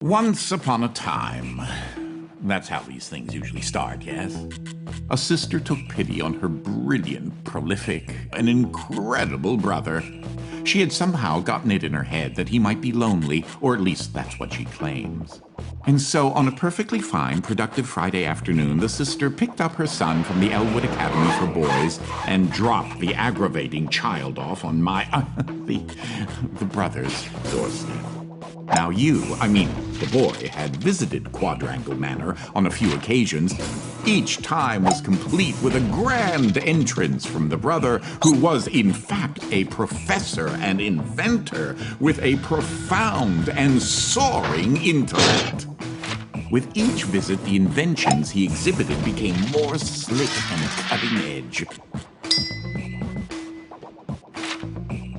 Once upon a time. That's how these things usually start, yes? A sister took pity on her brilliant, prolific, and incredible brother. She had somehow gotten it in her head that he might be lonely, or at least that's what she claims. And so, on a perfectly fine, productive Friday afternoon, the sister picked up her son from the Elwood Academy for Boys and dropped the aggravating child off on the brother's doorstep. Now the boy, had visited Quadrangle Manor on a few occasions. Each time was complete with a grand entrance from the brother, who was in fact a professor and inventor with a profound and soaring intellect. With each visit, the inventions he exhibited became more slick and cutting edge.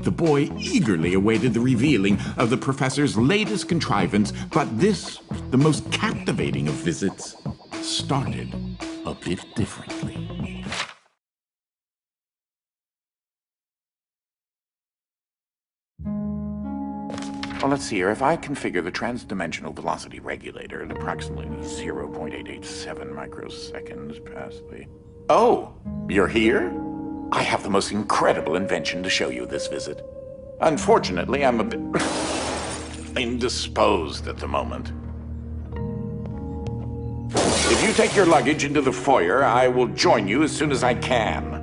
The boy eagerly awaited the revealing of the professor's latest contrivance, but this, the most captivating of visits, started a bit differently. Well, let's see here. If I configure the transdimensional velocity regulator at approximately 0.887 microseconds past the... Oh, you're here? I have the most incredible invention to show you this visit. Unfortunately, I'm a bit indisposed at the moment. If you take your luggage into the foyer, I will join you as soon as I can.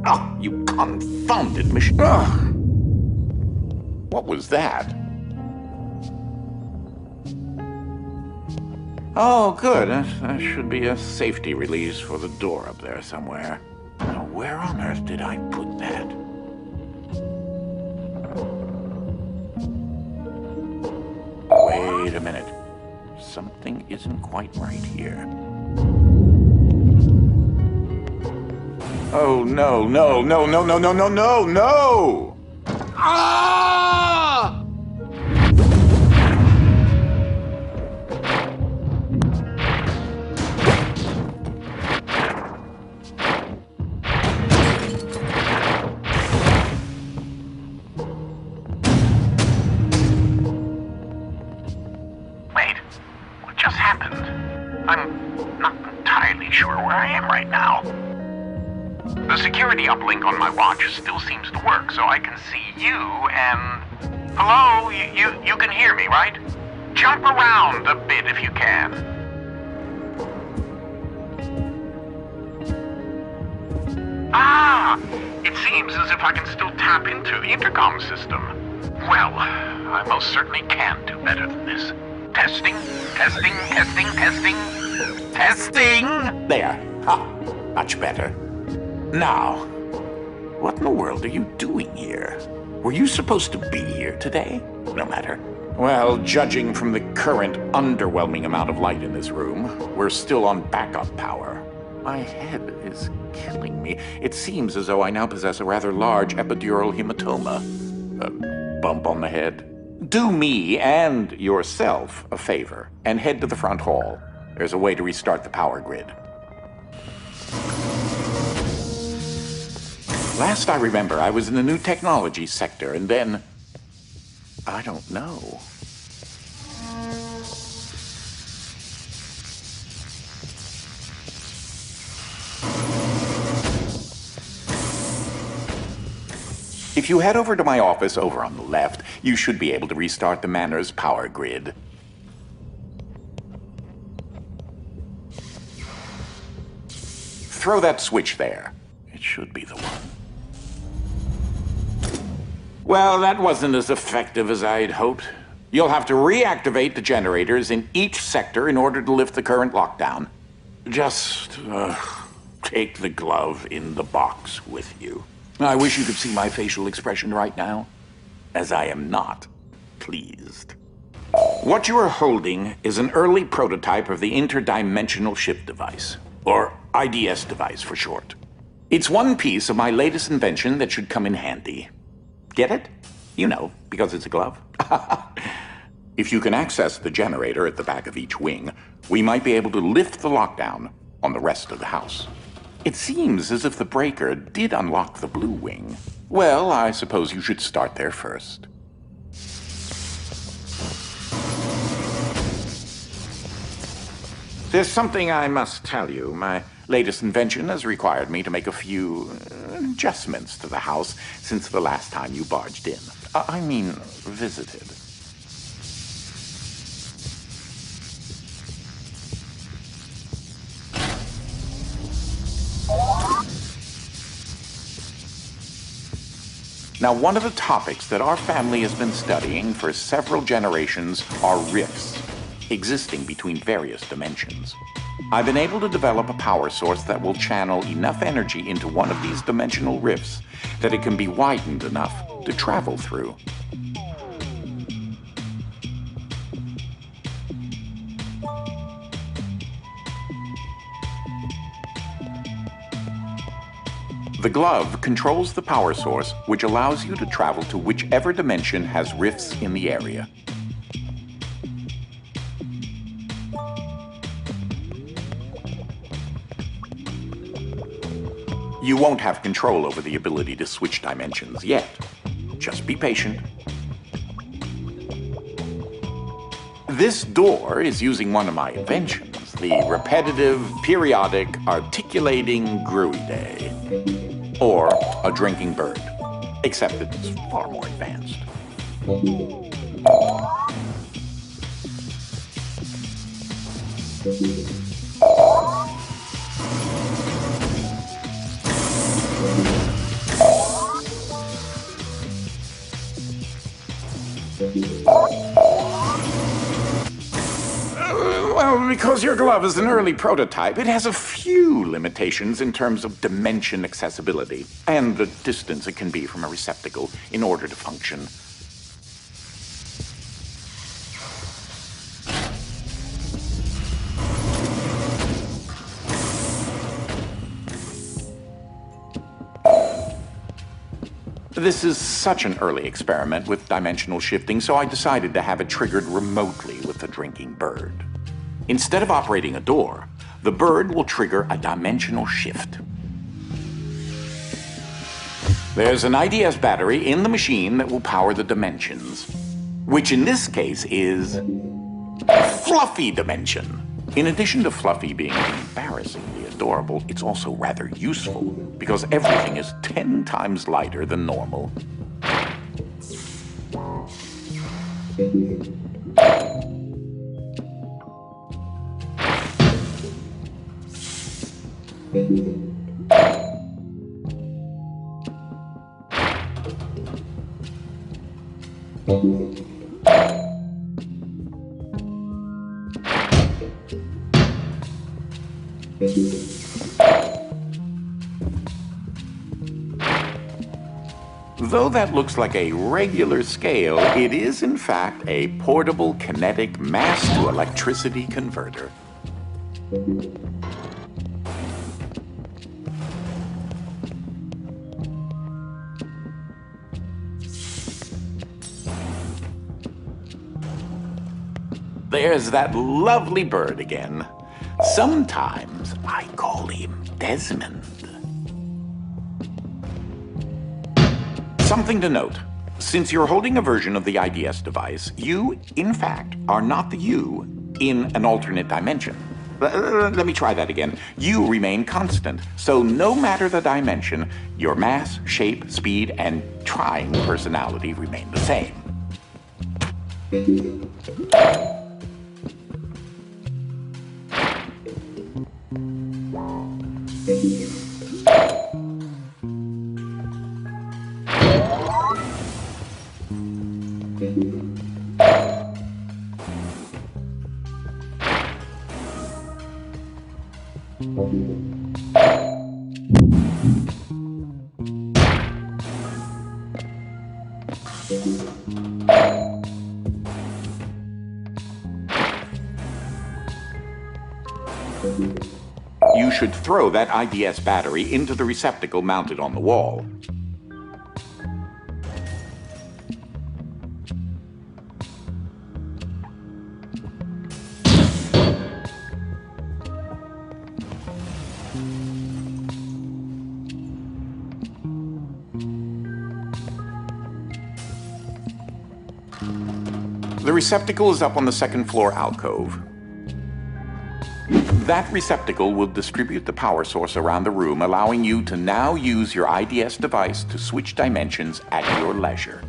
Oh, you confounded machine. What was that? Oh, good. That should be a safety release for the door up there somewhere. Now, where on earth did I put that? Wait a minute. Something isn't quite right here. Oh, no, no, no, no, no, no, no, no, no! Ah! I'm not entirely sure where I am right now. The security uplink on my watch still seems to work, so I can see you and... Hello? You can hear me, right? Jump around a bit if you can. Ah! It seems as if I can still tap into the intercom system. Well, I most certainly can do better than this. Testing, testing, testing, testing, testing! There. Ha! Much better. Now, what in the world are you doing here? Were you supposed to be here today? No matter. Well, judging from the current underwhelming amount of light in this room, we're still on backup power. My head is killing me. It seems as though I now possess a rather large epidural hematoma. A bump on the head. Do me and yourself a favor and head to the front hall. There's a way to restart the power grid. Last I remember, I was in the new technology sector, and then... I don't know. If you head over to my office over on the left, you should be able to restart the manor's power grid. Throw that switch there. It should be the one. Well, that wasn't as effective as I'd hoped. You'll have to reactivate the generators in each sector in order to lift the current lockdown. Just take the glove in the box with you. I wish you could see my facial expression right now, as I am not pleased. What you are holding is an early prototype of the interdimensional shift device, or IDS device for short. It's one piece of my latest invention that should come in handy. Get it? You know, because it's a glove. If you can access the generator at the back of each wing, we might be able to lift the lockdown on the rest of the house. It seems as if the breaker did unlock the blue wing. Well, I suppose you should start there first. There's something I must tell you. My latest invention has required me to make a few adjustments to the house since the last time you barged in. I mean, visited. Now, one of the topics that our family has been studying for several generations are rifts existing between various dimensions. I've been able to develop a power source that will channel enough energy into one of these dimensional rifts that it can be widened enough to travel through. The glove controls the power source, which allows you to travel to whichever dimension has rifts in the area. You won't have control over the ability to switch dimensions yet. Just be patient. This door is using one of my inventions, the repetitive, periodic, articulating gruidae, or a drinking bird, except it's far more advanced. Well, because your glove is an early prototype, it has a few limitations in terms of dimension accessibility and the distance it can be from a receptacle in order to function. This is such an early experiment with dimensional shifting, so I decided to have it triggered remotely with the drinking bird. Instead of operating a door, the bird will trigger a dimensional shift. There's an IDS battery in the machine that will power the dimensions, which in this case is Fluffy Dimension. In addition to Fluffy being embarrassingly adorable, it's also rather useful because everything is 10 times lighter than normal. Though that looks like a regular scale, it is in fact a portable kinetic mass-to-electricity converter. There's that lovely bird again. Sometimes I call him Desmond. Something to note. Since you're holding a version of the IDS device, you, in fact, are not the you in an alternate dimension. Let me try that again. You remain constant, so no matter the dimension, your mass, shape, speed, and trying personality remain the same. You should throw that IDS battery into the receptacle mounted on the wall. The receptacle is up on the second floor alcove. That receptacle will distribute the power source around the room, allowing you to now use your IDS device to switch dimensions at your leisure.